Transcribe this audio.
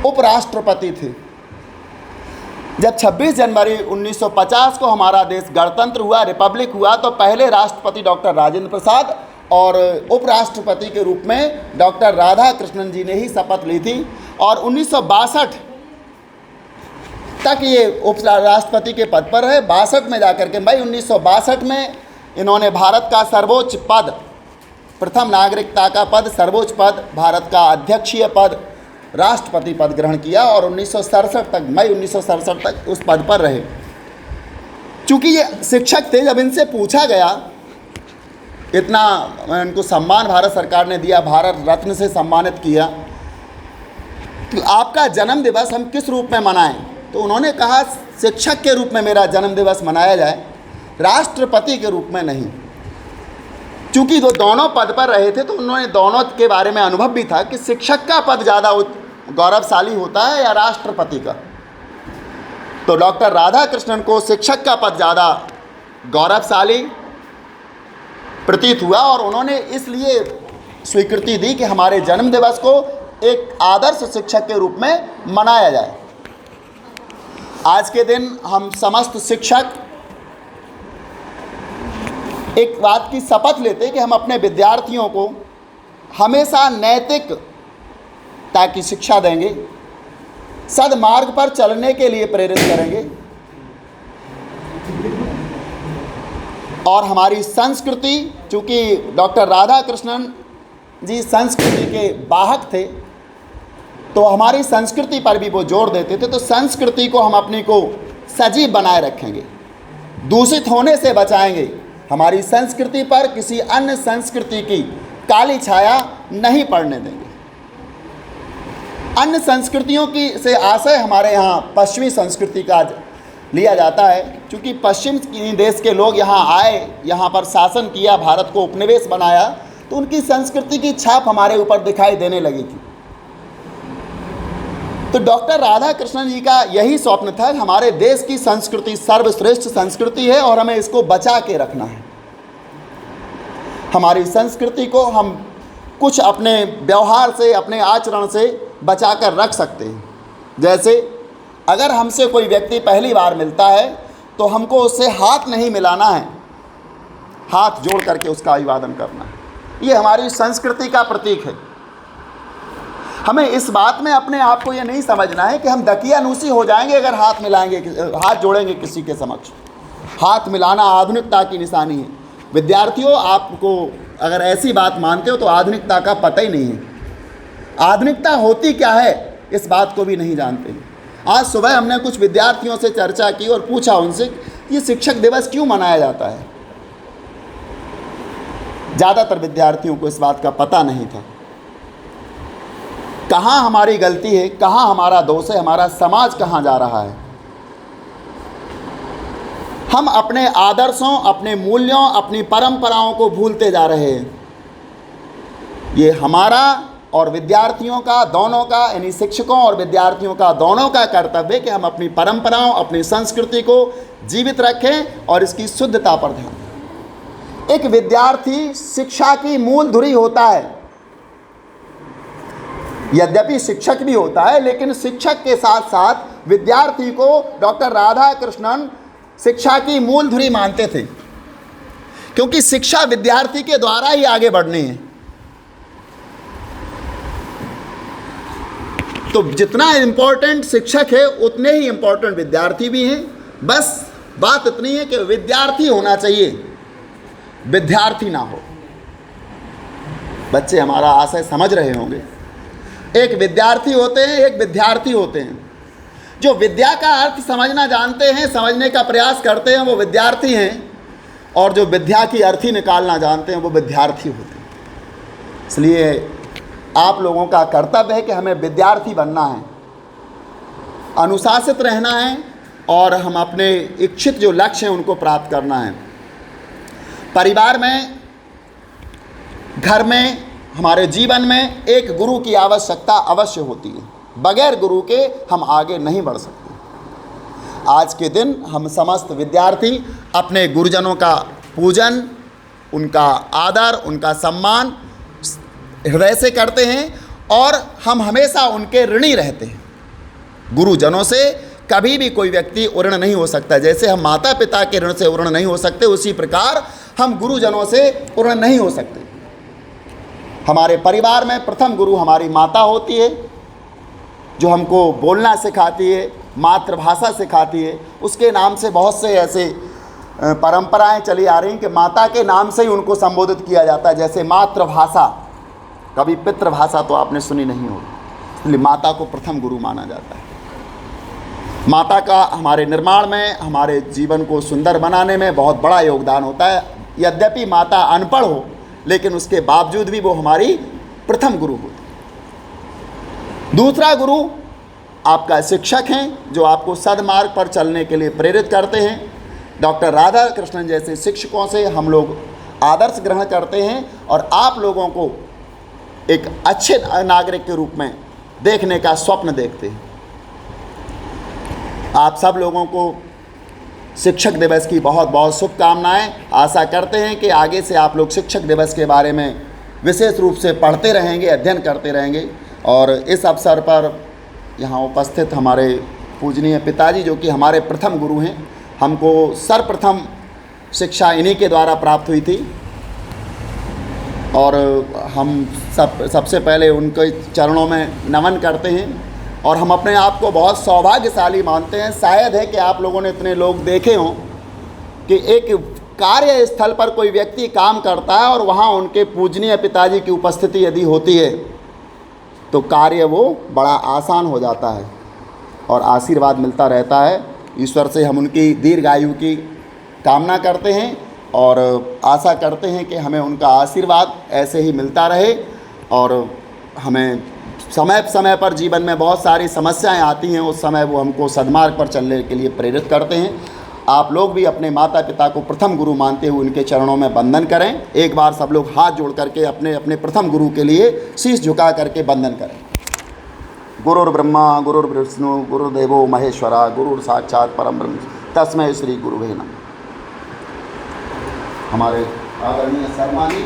उपराष्ट्रपति थे। जब 26 जनवरी 1950 को हमारा देश गणतंत्र हुआ, रिपब्लिक हुआ, तो पहले राष्ट्रपति डॉक्टर राजेंद्र प्रसाद और उपराष्ट्रपति के रूप में डॉक्टर राधाकृष्णन जी ने ही शपथ ली थी। और 1962 तक ये उपराष्ट्रपति के पद पर रहे। 62 में जाकर के मई 1962 में इन्होंने भारत का सर्वोच्च पद, प्रथम नागरिकता का पद, सर्वोच्च पद, भारत का अध्यक्षीय पद, राष्ट्रपति पद ग्रहण किया और 1967 तक, मई 1967 तक उस पद पर रहे। चूँकि ये शिक्षक थे, जब इनसे पूछा गया, इतना इनको सम्मान भारत सरकार ने दिया, भारत रत्न से सम्मानित किया, तो आपका जन्म दिवस हम किस रूप में मनाएं? तो उन्होंने कहा शिक्षक के रूप में मेरा जन्म दिवस मनाया जाए, राष्ट्रपति के रूप में नहीं। चूँकि वो दोनों पद पर रहे थे तो उन्होंने दोनों के बारे में अनुभव भी था कि शिक्षक का पद ज़्यादा गौरवशाली होता है या राष्ट्रपति का। तो डॉक्टर राधाकृष्णन को शिक्षक का पद ज़्यादा गौरवशाली प्रतीत हुआ और उन्होंने इसलिए स्वीकृति दी कि हमारे जन्म दिवस को एक आदर्श शिक्षक के रूप में मनाया जाए। आज के दिन हम समस्त शिक्षक एक बात की शपथ लेते कि हम अपने विद्यार्थियों को हमेशा नैतिकता की शिक्षा देंगे, सद्मार्ग पर चलने के लिए प्रेरित करेंगे और हमारी संस्कृति, चूँकि डॉक्टर राधाकृष्णन जी संस्कृति के वाहक थे तो हमारी संस्कृति पर भी वो जोर देते थे। तो संस्कृति को हम अपनी को सजीव बनाए रखेंगे, दूषित होने से बचाएंगे, हमारी संस्कृति पर किसी अन्य संस्कृति की काली छाया नहीं पड़ने देंगे। अन्य संस्कृतियों की से आशय हमारे यहाँ पश्चिमी संस्कृति का लिया जाता है। क्योंकि पश्चिम देश के लोग यहाँ आए, यहाँ पर शासन किया, भारत को उपनिवेश बनाया, तो उनकी संस्कृति की छाप हमारे ऊपर दिखाई देने लगी थी। तो डॉक्टर राधाकृष्णन जी का यही स्वप्न था, हमारे देश की संस्कृति सर्वश्रेष्ठ संस्कृति है और हमें इसको बचा के रखना है। हमारी संस्कृति को हम कुछ अपने व्यवहार से, अपने आचरण से बचा कर रख सकते हैं। जैसे अगर हमसे कोई व्यक्ति पहली बार मिलता है तो हमको उससे हाथ नहीं मिलाना है, हाथ जोड़ करके उसका अभिवादन करना है। ये हमारी संस्कृति का प्रतीक है। हमें इस बात में अपने आप को ये नहीं समझना है कि हम दकियानूसी हो जाएंगे अगर हाथ मिलाएंगे, हाथ जोड़ेंगे किसी के समक्ष। हाथ मिलाना आधुनिकता की निशानी है। विद्यार्थियों, आपको अगर ऐसी बात मानते हो तो आधुनिकता का पता ही नहीं है। आधुनिकता होती क्या है इस बात को भी नहीं जानते। आज सुबह हमने कुछ विद्यार्थियों से चर्चा की और पूछा उनसे ये शिक्षक दिवस क्यों मनाया जाता है। ज़्यादातर विद्यार्थियों को इस बात का पता नहीं था। कहाँ हमारी गलती है, कहाँ हमारा दोष है, हमारा समाज कहाँ जा रहा है। हम अपने आदर्शों, अपने मूल्यों, अपनी परंपराओं को भूलते जा रहे हैं। ये हमारा और विद्यार्थियों का दोनों का, यानी शिक्षकों और विद्यार्थियों का दोनों का कर्तव्य है कि हम अपनी परंपराओं, अपनी संस्कृति को जीवित रखें और इसकी शुद्धता पर ध्यान दें। एक विद्यार्थी शिक्षा की मूल धुरी होता है। यद्यपि शिक्षक भी होता है, लेकिन शिक्षक के साथ साथ विद्यार्थी को डॉक्टर राधाकृष्णन शिक्षा की मूल धुरी मानते थे, क्योंकि शिक्षा विद्यार्थी के द्वारा ही आगे बढ़नी है। तो जितना इम्पोर्टेंट शिक्षक है उतने ही इम्पोर्टेंट विद्यार्थी भी हैं। बस बात इतनी है कि विद्यार्थी होना चाहिए, विद्यार्थी ना हो। बच्चे हमारा आशय समझ रहे होंगे। एक विद्यार्थी होते हैं, एक विद्यार्थी होते हैं। जो विद्या का अर्थ समझना जानते हैं, समझने का प्रयास करते हैं, वो विद्यार्थी हैं, और जो विद्या की अर्थी निकालना जानते हैं वो विद्यार्थी होते हैं। इसलिए आप लोगों का कर्तव्य है कि हमें विद्यार्थी बनना है, अनुशासित रहना है और हम अपने इच्छित जो लक्ष्य हैं उनको प्राप्त करना है। परिवार में, घर में, हमारे जीवन में एक गुरु की आवश्यकता अवश्य होती है। बगैर गुरु के हम आगे नहीं बढ़ सकते। आज के दिन हम समस्त विद्यार्थी अपने गुरुजनों का पूजन, उनका आदर, उनका सम्मान हृदय से करते हैं और हम हमेशा उनके ऋणी रहते हैं। गुरुजनों से कभी भी कोई व्यक्ति ऋण नहीं हो सकता। जैसे हम माता पिता के ऋण से ऋण नहीं हो सकते, उसी प्रकार हम गुरुजनों से ऋण नहीं हो सकते। हमारे परिवार में प्रथम गुरु हमारी माता होती है, जो हमको बोलना सिखाती है, मातृभाषा सिखाती है। उसके नाम से बहुत से ऐसे परंपराएं चली आ रही हैं कि माता के नाम से ही उनको संबोधित किया जाता है, जैसे मातृभाषा। कभी पितृभाषा तो आपने सुनी नहीं होगी, इसलिए माता को प्रथम गुरु माना जाता है। माता का हमारे निर्माण में, हमारे जीवन को सुंदर बनाने में बहुत बड़ा योगदान होता है। यद्यपि माता अनपढ़ हो, लेकिन उसके बावजूद भी वो हमारी प्रथम गुरु होती। दूसरा गुरु आपका शिक्षक हैं, जो आपको सद्मार्ग पर चलने के लिए प्रेरित करते हैं। डॉक्टर राधा कृष्णन जैसे शिक्षकों से हम लोग आदर्श ग्रहण करते हैं और आप लोगों को एक अच्छे नागरिक के रूप में देखने का स्वप्न देखते हैं। आप सब लोगों को शिक्षक दिवस की बहुत बहुत शुभकामनाएं। आशा करते हैं कि आगे से आप लोग शिक्षक दिवस के बारे में विशेष रूप से पढ़ते रहेंगे, अध्ययन करते रहेंगे। और इस अवसर पर यहाँ उपस्थित हमारे पूजनीय पिताजी, जो कि हमारे प्रथम गुरु हैं, हमको सर्वप्रथम शिक्षा इन्हीं के द्वारा प्राप्त हुई थी और हम सबसे पहले उनके चरणों में नमन करते हैं। और हम अपने आप को बहुत सौभाग्यशाली मानते हैं। शायद है कि आप लोगों ने इतने लोग देखे हों कि एक कार्य स्थल पर कोई व्यक्ति काम करता है और वहाँ उनके पूजनीय पिताजी की उपस्थिति यदि होती है तो कार्य वो बड़ा आसान हो जाता है और आशीर्वाद मिलता रहता है। ईश्वर से हम उनकी दीर्घायु की कामना करते हैं और आशा करते हैं कि हमें उनका आशीर्वाद ऐसे ही मिलता रहे। और हमें समय समय पर जीवन में बहुत सारी समस्याएं आती हैं, उस समय वो हमको सद्मार्ग पर चलने के लिए प्रेरित करते हैं। आप लोग भी अपने माता पिता को प्रथम गुरु मानते हुए उनके चरणों में वंदन करें। एक बार सब लोग हाथ जोड़ करके अपने अपने प्रथम गुरु के लिए शीश झुका करके वंदन करें। गुरुर्ब्रह्मा गुरुर्विष्णु गुरुदेवो महेश्वरा गुरुर साक्षात परम ब्रह्म तस्मै श्री गुरुवे नमः। हमारे आदरणीय शर्मा जी